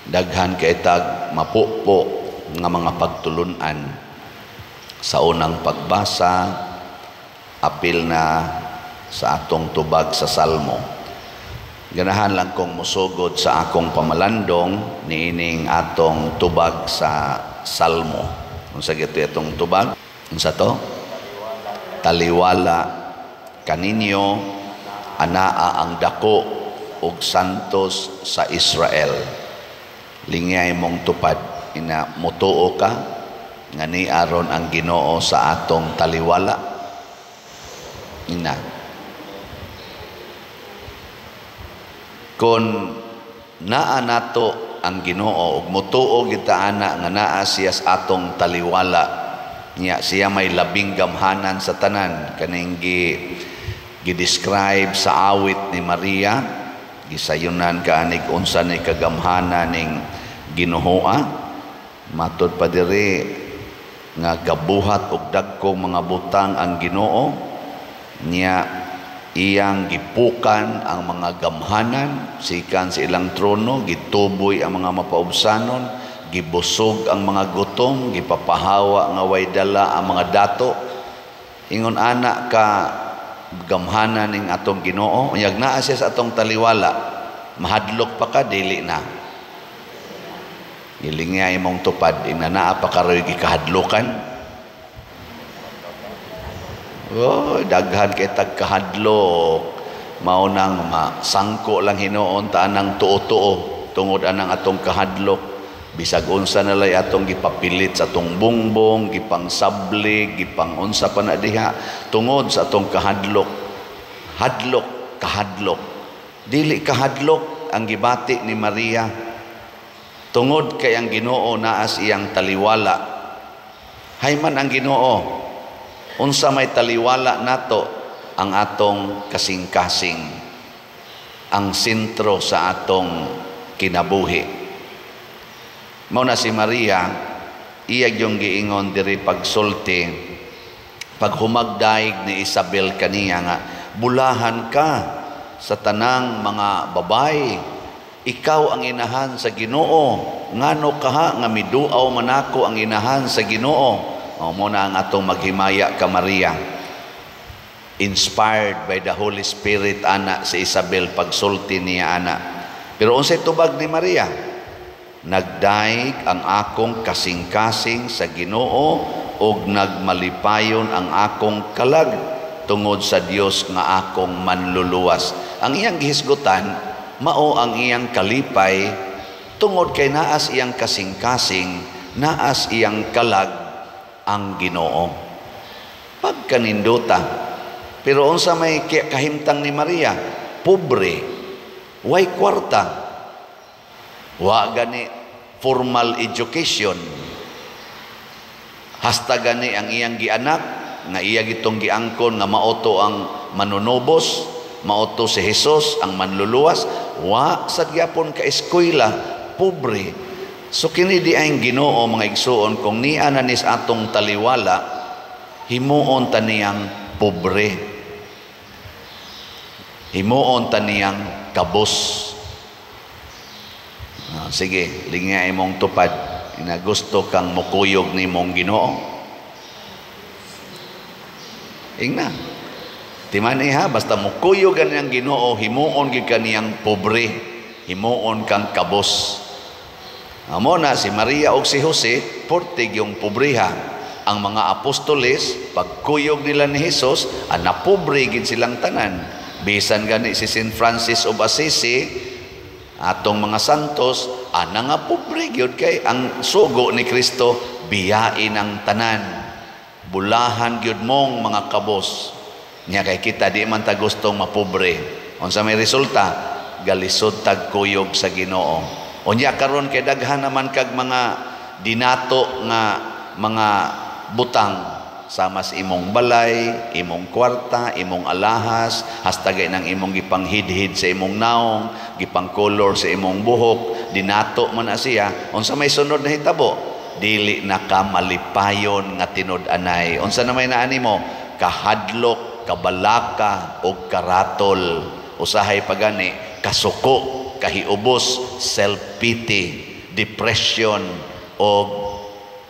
Daghan kay tag mapupo nga mga pagtulunan sa unang pagbasa, apil na sa atong tubag sa Salmo. Ganahan lang kong musugod sa akong pamalandong niining atong tubag sa Salmo. Unsa gito itong tubag? Unsa to? Taliwala kaninyo anaa ang dako ug santos sa Israel. Lingay mong tupad, ina mutuo ka nga ni aron ang Ginoo sa atong taliwala. Ina kun naa nato ang Ginoo ug mutuo kita ana nga naa siya sa atong taliwala, niya siya may labing gamhanan sa tanan. Kaning gi-describe sa awit ni Maria, gisayunan kaanig unsa ni kagamhanan ning Ginoo. Matud pa diri nga gabuhat og dagkong mga butang ang Ginoo, niya iyang gipukan ang mga gamhanan sikan sa ilang trono, gituboy ang mga mapaubsanon, gibusog ang mga gutom, gipapahawa nga way dala ang mga dato. Ingon ana ka gamhanan ning atong Ginoo, unyag naa siya sa atong taliwala, mahadlok pa ka dili na. Gilingay mong tupad, inanaa pa karoy gikahadlokan. Oh, daghan kay tagkahadlok. Maunang masangko lang hinuon ta anang tuo-tuo tungod anang atong kahadlok. Bisag unsa na lay atong gipapilit sa atong bungbong, gipangsablig, gipangunsa pa na diha tungod sa atong kahadlok. Hadlok, kahadlok. Dili kahadlok ang gibati ni Maria. Tungod kay ang Ginoo naas iyang taliwala. Hayman ang Ginoo, unsa may taliwala nato ang atong kasing-kasing, ang sentro sa atong kinabuhi. Mao na si Maria, iyag yung giingon diri pagsulti, pag humagdaig ni Isabel kaniya nga, bulahan ka sa tanang mga babae, ikaw ang inahan sa Ginoo, ngano kaha nga miduaw manako ang inahan sa Ginoo. Mo na ang atong maghimaya ka Maria, inspired by the Holy Spirit ana si Isabel pagsulti niya ana. Pero unsay tubag ni Maria? Nagdaig ang akong kasing-kasing sa Ginoo ug nagmalipayon ang akong kalag tungod sa Dios nga akong manluluwas. Ang iyang gihisgutan mao ang iyang kalipay tungod kay naas iyang kasing-kasing, naas iyang kalag ang Ginoo. Pagkaninduta. Pero unsa may kahimtang ni Maria? Pobre, way kwarta, wa gani formal education, hasta gani ang iyang gianak nga iya gitong giangkon nga maoto ang manunubos, maoto si Jesus ang manluluwas, wa sad gyapon ka eskwela, pobre. So kini di ay Ginoo mga igsuon, kung niya na nis atong taliwala, himuon ta niyang pobre, himuon ta niyang kabos. Sige, lingay mong tupad, ina gusto kang mukuyog ni mong Ginoo. Ingna timani ha, basta mukuyog kaniyang Ginoo, himuon gid kaniyang pobre, himuon kang kabos. Amo na si Maria o si Jose, portig yung pobriha. Ang mga apostoles, pagkuyog nila ni Jesus, napobre gid silang tanan. Bisan gani si Saint Francis of Assisi, atong mga santos, nga pobre gyud kay ang sugo ni Kristo biyain ang tanan. Bulahan gyud mong mga kabos. Nya kay kita di man ta gustong mapobre. Unsa may resulta? Galisod tag kuyog sa Ginoo. Unya karon kay daghan naman kag mga dinato nga mga butang sama sa imong balay, imong kwarta, imong alahas, hasta gay nang imong gipanghidhid sa imong naong, gipangkolor sa imong buhok, dinato man na siya. Unsa may sunod na hitabo? Dili na ka malipayon nga tinud-anay. Unsa na may naani mo? Kahadlok, kabalaka o karatol. Usahay pagani, kasuko, kahiubos, self-pity. depression o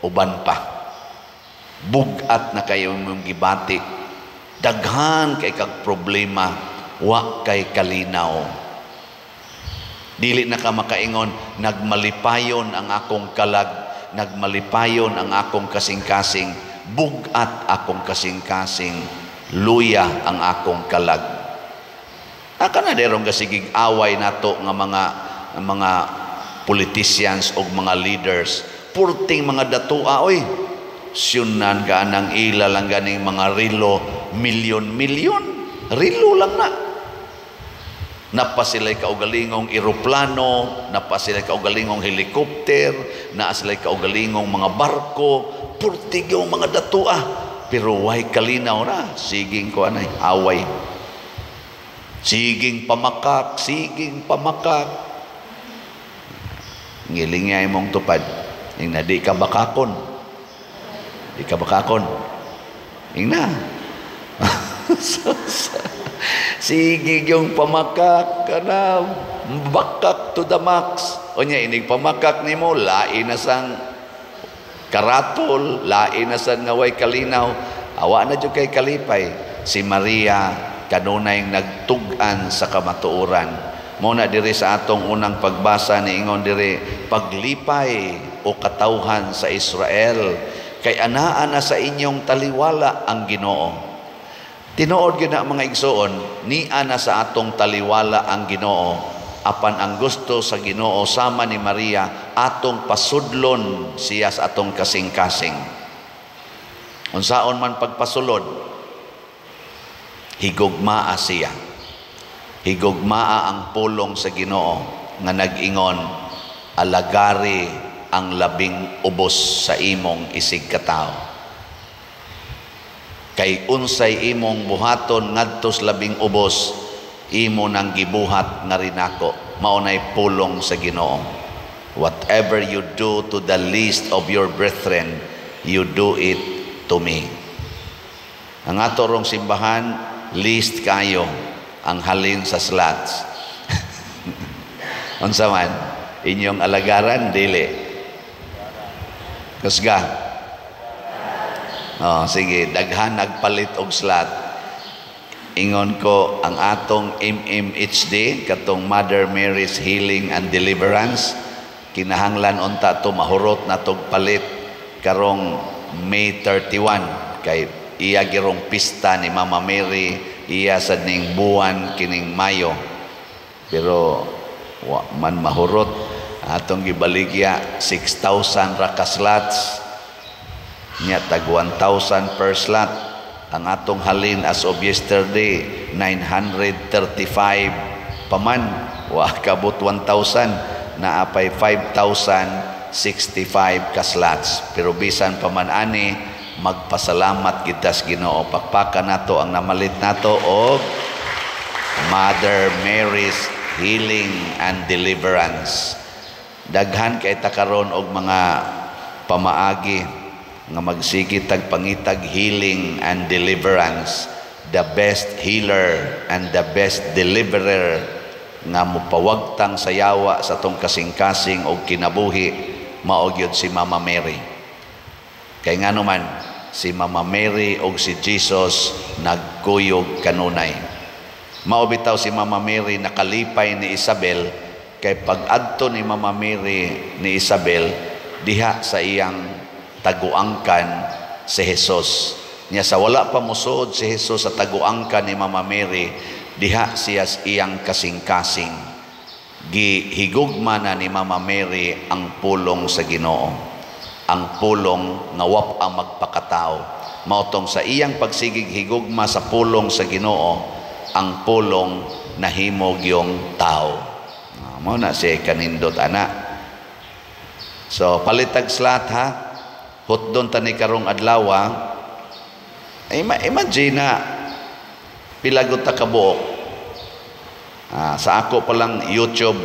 uban pa. Bugat na kayo mong gibati. Daghan kay kag problema, wa kay kalinaw. Dili na ka makaingon, nagmalipayon ang akong kalag, nagmalipayon ang akong kasing-kasing, bugat akong kasing-kasing, luya ang akong kalag. Aka na derong kasigig away nato nga mga politicians o mga leaders, purting mga datua, oy, syunan ka ng ila lang ganing mga rilo, milyon-milyon, rilo lang na. Napa sila'y kaugalingong eroplano, napa sila'y kaugalingong helikopter, naa sila'y kaugalingong mga barko, purtig yung mga datua. Pero way kalinaw na, siging ko anay, away. Siging pamakak, siging pamakak. Ngilingay mong tupad, yung na di ka bakakon. Di ka bakakon. Yung na. Sige yung pamakak ka na, bakak to the max. O niya, inig pamakak ni mo, lain na sang karatol, lain na sang ngaway kalinaw. Awa na dyan kay kalipay. Si Maria, kanunay nagtugan sa kamatuoran. Muna diri sa atong unang pagbasa ni ingon diri, paglipay o katawhan sa Israel, kay anaa na sa inyong taliwala ang Ginoo. Tinuod gina mga igsoon, ni ana sa atong taliwala ang Ginoo, apan ang gusto sa Ginoo sama ni Maria atong pasudlon siya sa atong kasing-kasing. Unsaon man pagpasulod, higugmaa siya. Higugmaa ang pulong sa Ginoo nga nag-ingon, alagari ang labing ubos sa imong isig katao. Kay unsay imong buhaton ngadtos labing ubos, imo nang gibuhat nga rin ako. Maunay pulong sa Ginoo. Whatever you do to the least of your brethren, you do it to me. Ang ato rong simbahan, least kayo ang halin sa slots. Unsa man, inyong alagaran, dili. Kusga. Oh, sige, daghan nagpalit og slot. Ingon ko ang atong MMHD, katong Mother Mary's Healing and Deliverance, kinahanglan unta to mahurot na tog palit karong May 31 kay iya girong pista ni Mama Mary, iya sad ning buwan kining Mayo. Pero wa man mahurot atong gibaligya 6,000 ra ka slots. Nya tag 1,000 per slot. Ang atong halin as of yesterday 935 paman, wa kabot 1,000, naapay 5,065 ka slots. Pero bisan paman ani, magpasalamat kita sa Ginoo. Pakpakan nato ang namalit nato og Mother Mary's Healing and Deliverance. Daghan kay takaron og mga pamaagi nga magsigit tag pangitag healing and deliverance, the best healer and the best deliverer nga mupawagtang sa yawa sa tong kasing-kasing og kinabuhi, mao gyud si Mama Mary. Kay ngano man si Mama Mary og si Jesus nagkuyog kanunay. Mao bitaw si Mama Mary nakalipay ni Isabel, kay pag-adto ni Mama Mary ni Isabel diha sa iyang taguangkan si Jesus. Niya sa wala pa musuod si Jesus sa taguangkan ni Mama Mary, diha siya iyang kasing-kasing. Gihigugma na ni Mama Mary ang pulong sa Ginoo. Ang pulong nga wap ang magpakatao. Mautong sa iyang pagsigig higugma sa pulong sa Ginoo, ang pulong nahimog yung tao. Mao na si kanindot ana. So palitag slat ha. Hotdon tani karong adlaw, imagine na pilagot ta kabuok. Sa ako pa lang YouTube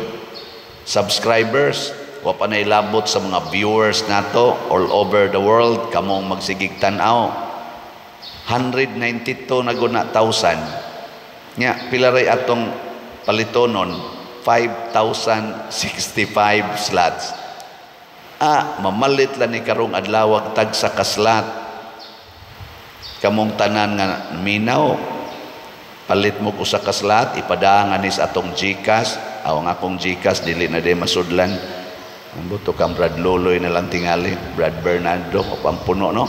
subscribers, wa pa nailabot sa mga viewers nato all over the world, kamong magsigig tan-aw. 192 na guna 1,000. Nya pila ray atong palitonon, 5,065 slots. Mamalit lang ni karong adlaw tag sa kaslat. Kamong tanan nga minaw, palit mo ko sa kaslat, ipadangan is atong GCash. Ang akong GCash dili na di masudlan. Ang buto kang Brad Loloy na lang tingali, Brad Bernardo o pampuno, no?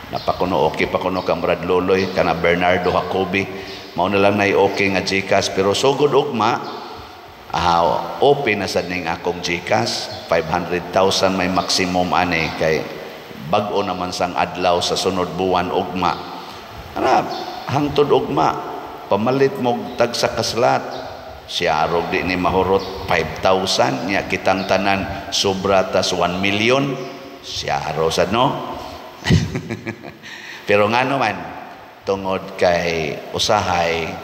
Napakuno okay pa kuno kang Brad Loloy, kana Bernardo Jacobi. Mao na lang na okay nga GCash, pero sugod ugma, open na sad ning akong GCash. 500,000 may maximum ani kay bag-o naman sang adlaw sa sunod buwan ugma. Hangtod ugma, pamalit mo tag sa kaslat. Siya arog di ni mahurot 5,000 niya kitang tanan sobra tas 1 million. Siya arosad, no? Pero nga naman, tungod kay usahay,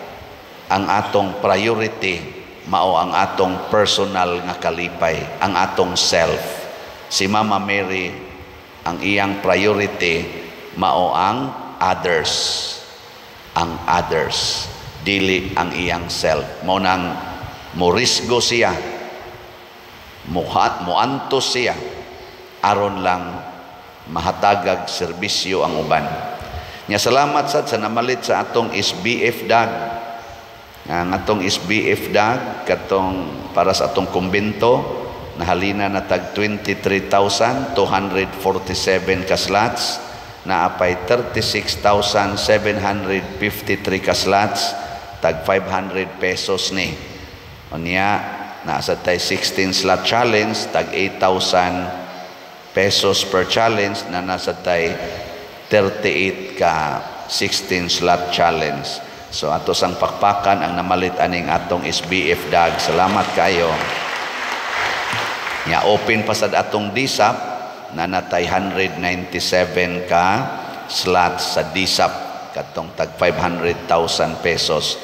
ang atong priority mao ang atong personal nga kalipay, ang atong self. Si Mama Mary, ang iyang priority mao ang others. Ang others, dili ang iyang self. Mao nang morisgo siya, moantos siya aron lang mahatagag serbisyo ang uban. Nya salamat sad sa namalit sa atong SBF DAG. Ang atong SBF DAG katong para sa atong kumbento nahalina na tag 23,247 ka slots, naapay 36,753 ka slots, tag 500 pesos ni. Unya nasa tay 16 slot challenge, tag 8,000 pesos per challenge, na nasa tay 38 ka 16 slot challenge. So ato sang pakpakan ang namalit aning atong SBF DAG. Salamat kayo. Nya open pa sad atong DSAP na natay 197 ka slots sa DSAP katong tag 500,000 pesos.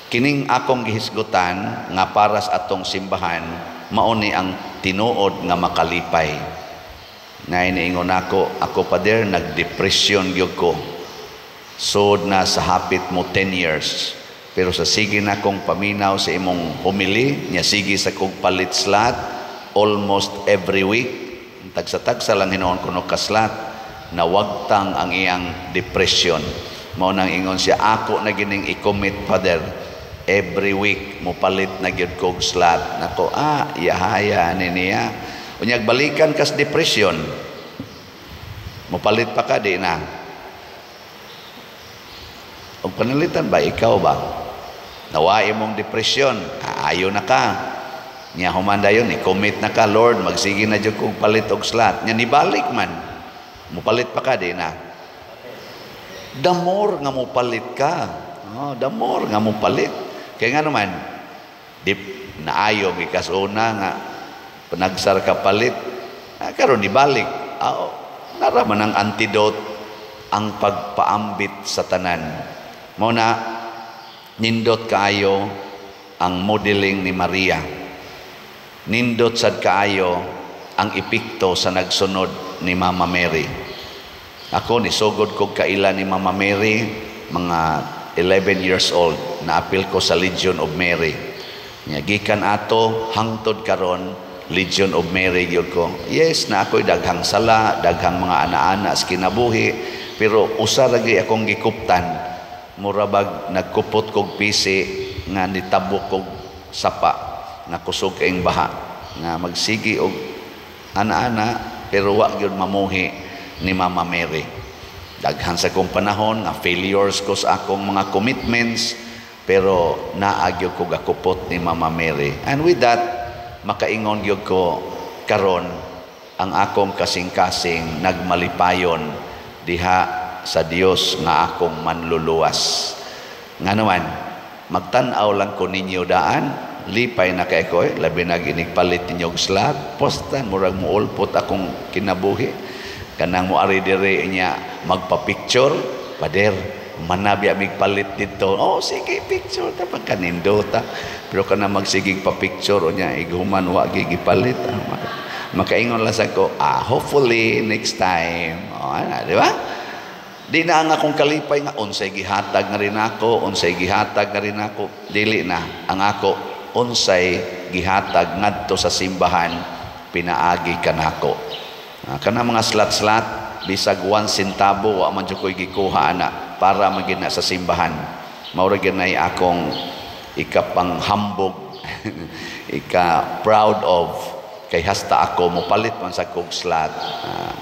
Kining akong gihisgutan nga para sa atong simbahan mao ni ang tinuod nga makalipay. Na iniingon ako pader nagdepresyon gyud ko. Sud na sa hapit mo 10 years. Pero sa sige na kong paminaw sa imong humili, nya sige sa kong palit slot almost every week. Tagsa-tagsa lang hinoon ko no kaslat, nawagtang ang iyang depression. Mao nang ingon siya, ako na gining i-commit pader. Every week mo palit na gyud kog slot. Nako, yahaya ni niya. Unyag balikan kas depression. Mo palit pa ka di na. O panalitan ba, ikaw ba? Nawain mong depression, ayaw na ka. Nya humanda yun, i-commit na ka, Lord, magsige na dyan kong palit og slot. Nya nibalik man, mupalit pa ka, di na. The more nga mupalit ka. The more nga mupalit. Kaya nga naman, naayo, ikas una nga, panagsar ka palit, karon nibalik. Naraman ang antidote, ang pagpaambit sa tanan. Muna, nindot kaayo ang modeling ni Maria. Nindot sad kaayo ang epekto sa nagsunod ni Mama Mary. Ako nisugod kog kaila ni Mama Mary, mga 11 years old, naapil ko sa Legion of Mary. Gikan ato hangtod karon Legion of Mary gyud ko. Yes, na ako'y daghang sala, daghang mga ana-ana sa kinabuhi, pero usa lagi akong gikuptan. Murabag nagkupot kog pisi nga nitabok kog sapa nga kusog kaing baha nga magsigi og ana-ana pero wa gyud mamuhi ni Mama Mary. Daghan sa kong panahon nga failures ko sa akong mga commitments, pero naagyo ko gakupot ni Mama Mary. And with that, makaingon gyud ko karon ang akong kasing-kasing nagmalipayon diha sa Dios nga akong manluluwas. Nga naman, magtanaw lang ko ninyo daan, lipay na kay ko, labi na ginigpalit ninyong slot, postan, murag mo ulpot akong kinabuhi. Kanang mo ari dire niya magpa-picture, pader, manabi amig palit dito. Sige, picture, tapang kanindota. Pero ka na magsigig pa-picture, o niya, iguman, wag gigipalit. Makaingon lang sa ko, hopefully, next time. Di ba? Di na ang akong kalipay nga, unsay gihatag nga rin ako, unsay gihatag nga rin ako. Dili na, ang ako, unsay gihatag ngadto sa simbahan, pinaagi kanako. Kana mga slat-slat bisag 1 centavo wa man jud ko'y gikuha ana para magina sa simbahan. Mao ra ginay akong ikapang hambog ika proud of kay hasta ako mopalit man sa kog slat.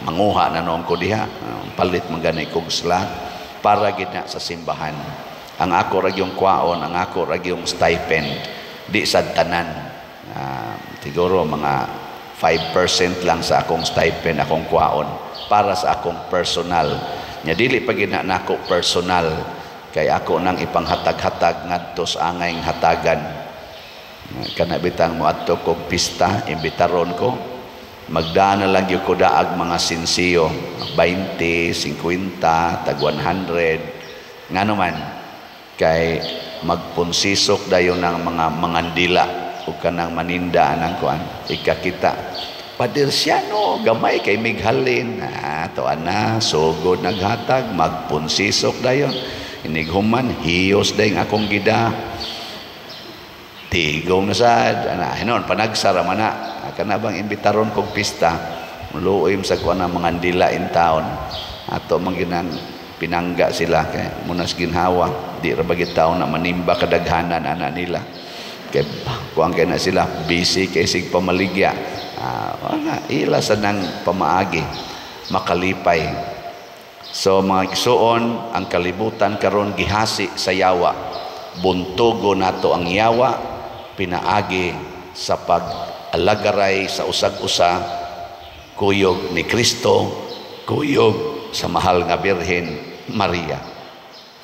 Manguha na noon ko diha, palit man ganay kog slat para gina sa simbahan. Ang ako ra yung kwaon, ang ako ra yung stipend di sad tanan. Siguro mga 5% lang sa akong stipend akong kwaon para sa akong personal. Nya dili pa gina nako personal kay ako nang ipanghatag-hatag ngadto sa angayng hatagan. Kana bitang moadto kog pista, imbitaron ko. Magdaan na lang yung ko daag mga sinsiyo, 20, 50, tag 100. Ngano man kay magpunsisok dayon ng mga mangandila o kanang maninda ng kuan ikakita Pader siya no gamay kay mighalin to ana sugod naghatag magpunsisok dayon inighuman hiyos dayong akong gida tigong na sad ana hinon panagsara man na kana bang imbitaron kog pista muluoy sa kuan ang mangandila in town ato manginang pinangga sila kay munas ginhawa di ra bagit taon na manimba kadaghanan ana nila kay kuang kay na sila busy kay sig pamaligya wala ila sa nang pamaagi makalipay so mga igsuon ang kalibutan karon gihasi sa yawa buntugo nato ang yawa pinaagi sa pag-alagaray sa usag-usa kuyog ni Kristo kuyog sa mahal nga Birhen Maria.